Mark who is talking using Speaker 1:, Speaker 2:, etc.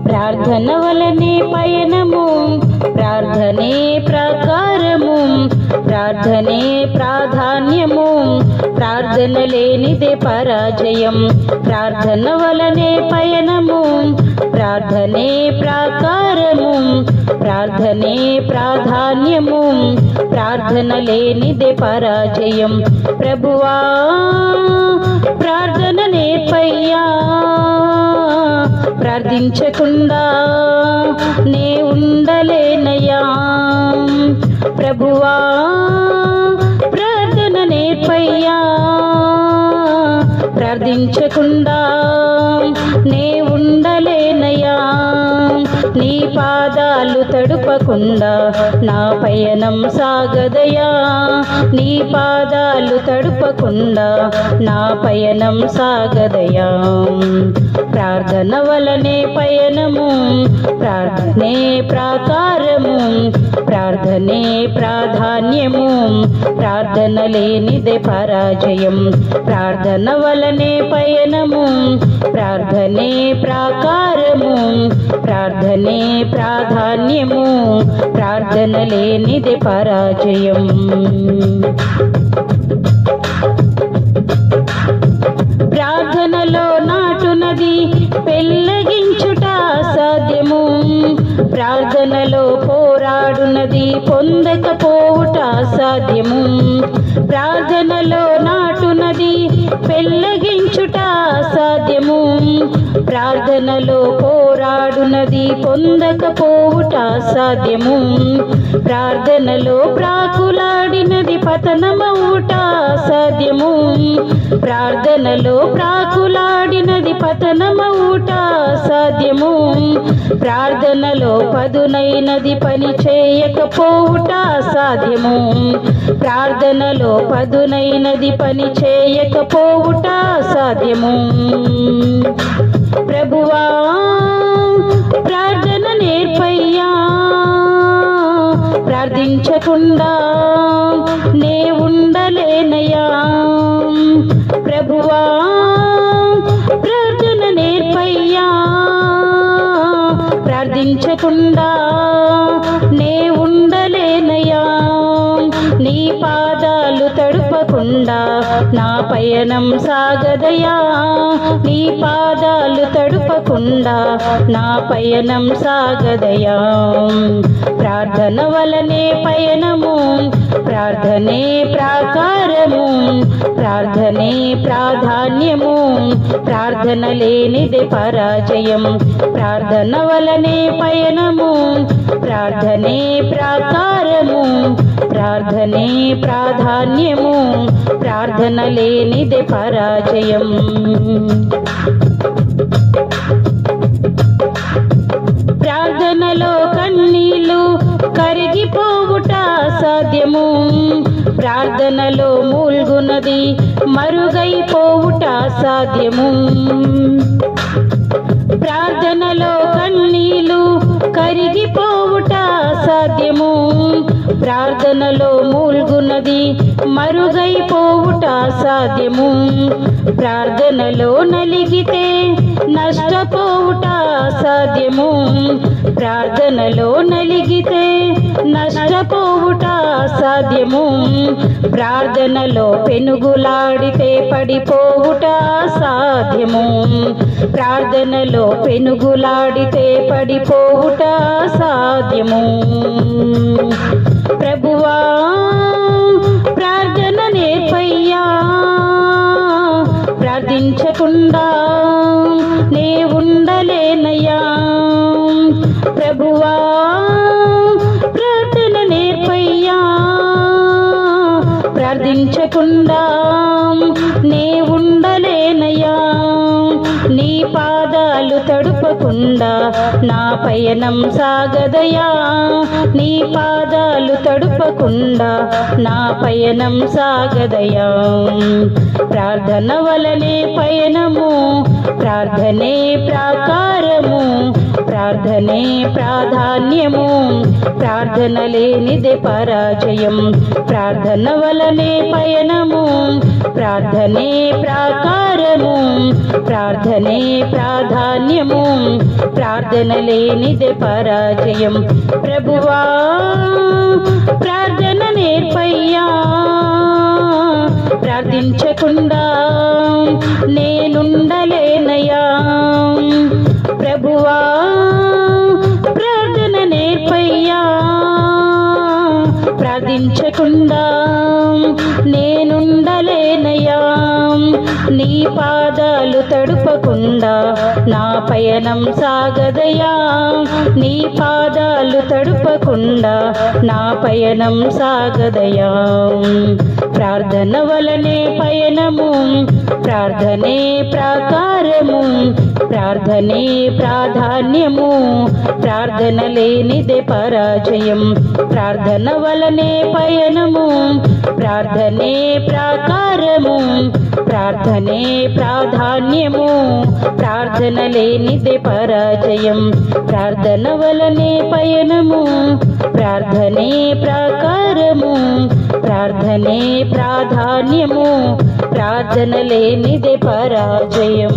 Speaker 1: ప్రార్థన వలనే పయనము, ప్రార్థనే ప్రాకారము, ప్రార్థనే ప్రాధాన్యము, ప్రార్థన లేనిదే పరాజయం. ప్రార్థన వలనే పయనము, ప్రార్థనే ప్రాకారము, ప్రార్థనే ప్రాధాన్యము, ప్రార్థన లేనిదే పరాజయం. ప్రభువా ప్రార్థన నేర్పయ్యా, ప్రార్థించకుండా నే ఉండలేనయ్యా. ప్రభువా ప్రార్థన నేర్పయ్యా, ప్రార్థించకుండా నే ఉండలేనయ్యా. నీ పాదాలు తడుపకుండా నా పయనం సాగదయా, నీ పాదాలు తడుపకుండా నా పయనం సాగదయా. ప్రార్థన వలనే పయనము, ప్రార్థనే ప్రాకారము, ప్రార్థనే ప్రాధాన్యము, ప్రార్థన లేనిదే పరాజయం. ప్రార్థన వలనే పయనము, ప్రార్థనే ప్రాకారము, ప్రార్థనే ప్రాధాన్యము, ప్రార్థన లేనిదే పరాజయం. ప్రార్థనలో నాటునది పెళ్ళగించుట అసాధ్యము, ప్రార్థనలో పోరాడునది పొందకపోవుట అసాధ్యము. ప్రార్థనలో నాటునది పెళ్ళగించుట అసాధ్యము, ప్రార్థనలో పోరాడునది పొందకపోవుట అసాధ్యము. ప్రార్థనలో ప్రాకులాడినది పతనమవుట అసాధ్యము, ప్రార్థనలో ప్రాకులాడినది పతనమవుట అసాధ్యము. ప్రార్థనలో పదునైనది పని చేయకపోవుట అసాధ్యము, ప్రార్థనలో పదునైనది పని చేయకపోవుట అసాధ్యము. ప్రభువా ప్రార్థన నేర్పయ్యా, ప్రార్థించకుండా నే ఉండలేనయ్యా. ప్రభువా ప్రార్థన నేర్పయ్యా, ప్రార్థించకుండా నే ఉండలేనయ్యా. నీ పాదాలు తడుపకుండా నా పయనం సాగదయా, నీ పాదాలు తడుపకుండా నా పయనం సాగదయా. ప్రార్థన వలనే పయనము, ప్రార్థనే ప్రాకారము, ప్రార్థనే ప్రాధాన్యము, ప్రార్థన లేనిదే పరాజయం. ప్రార్థన వలనే పయనము, ప్రార్థనే ప్రాకారము, ప్రార్థనే ప్రాధాన్యము, ప్రార్థన లేనిదే పరాజయం. ప్రార్థనలో కన్నీళ్ళు కరిగిపోవుట అసాధ్యము, ప్రార్థనలో మూల్గునది మరుగైపోవుట అసాధ్యము. ప్రార్థనలో కన్నీళ్ళు కరిగిపోవుట అసాధ్యము, ప్రార్థనలో మూల్గునది మరుగైపోవుట అసాధ్యము. ప్రార్థనలో నలిగితే నష్టపోవుట అసాధ్యము, ప్రార్థనలో నలిగితే నష్టపోవుట అసాధ్యము. ప్రార్థనలో పెనుగులాడితే పడిపోవుట అసాధ్యము, ప్రార్థనలో పెనుగులాడితే పడిపోవుట అసాధ్యము. ప్రభువా ప్రార్థన నేర్పయ్యా, ప్రార్థించకుండా నే ఉండలేనయ్యా. ప్రభువా ప్రార్థన నేర్పయ్యా, ప్రార్థించకుండా నే ఉండలేనయ్యా. నీ పాదాలు తడుపకుండా నా పయనం సాగదయా, నీ పాదాలు తడుపకుండా నా పయనం సాగదయా. ప్రార్థన వలనే పయనము, ప్రార్థనే ప్రాకారము, ప్రార్థనే ప్రాధాన్యము, ప్రార్థన లేనిదే పరాజయం. ప్రార్థన వలనే పయనము, ప్రార్థనే ప్రాకారము, ప్రార్థనే ప్రాధాన్యము, ప్రార్థన లేనిదే పరాజయం. ప్రభువా ప్రార్థన నేర్పయ్యా, ప్రార్థించకుండా నేనుండలేనయ్యా. ప్రభువా ప్రార్థన నేర్పయ్యా, ప్రార్థించకుండా నేనుండలేనయ్యా. నీ పాదాలు తడుపకుండా నా పయనం సాగదయా. నీ పాదాలు తడుపకుండా నా పయనం సాగదయా. ప్రార్థన వలనే పయనము, ప్రార్థనే ప్రాకారము, ప్రార్థనే ప్రాధాన్యము, ప్రార్థన లేనిదే పరాజయం. ప్రార్థన వలనే పయనము, ప్రార్థనే ప్రాకారము, ప్రార్థనే ప్రాధాన్యము, ప్రార్థన లేనిదే పరాజయం. ప్రార్థన వలనే పయనము, ప్రార్థనే ప్రాకారము, ప్రార్థనే ప్రాధాన్యము, ప్రార్థన లేనిదే పరాజయం.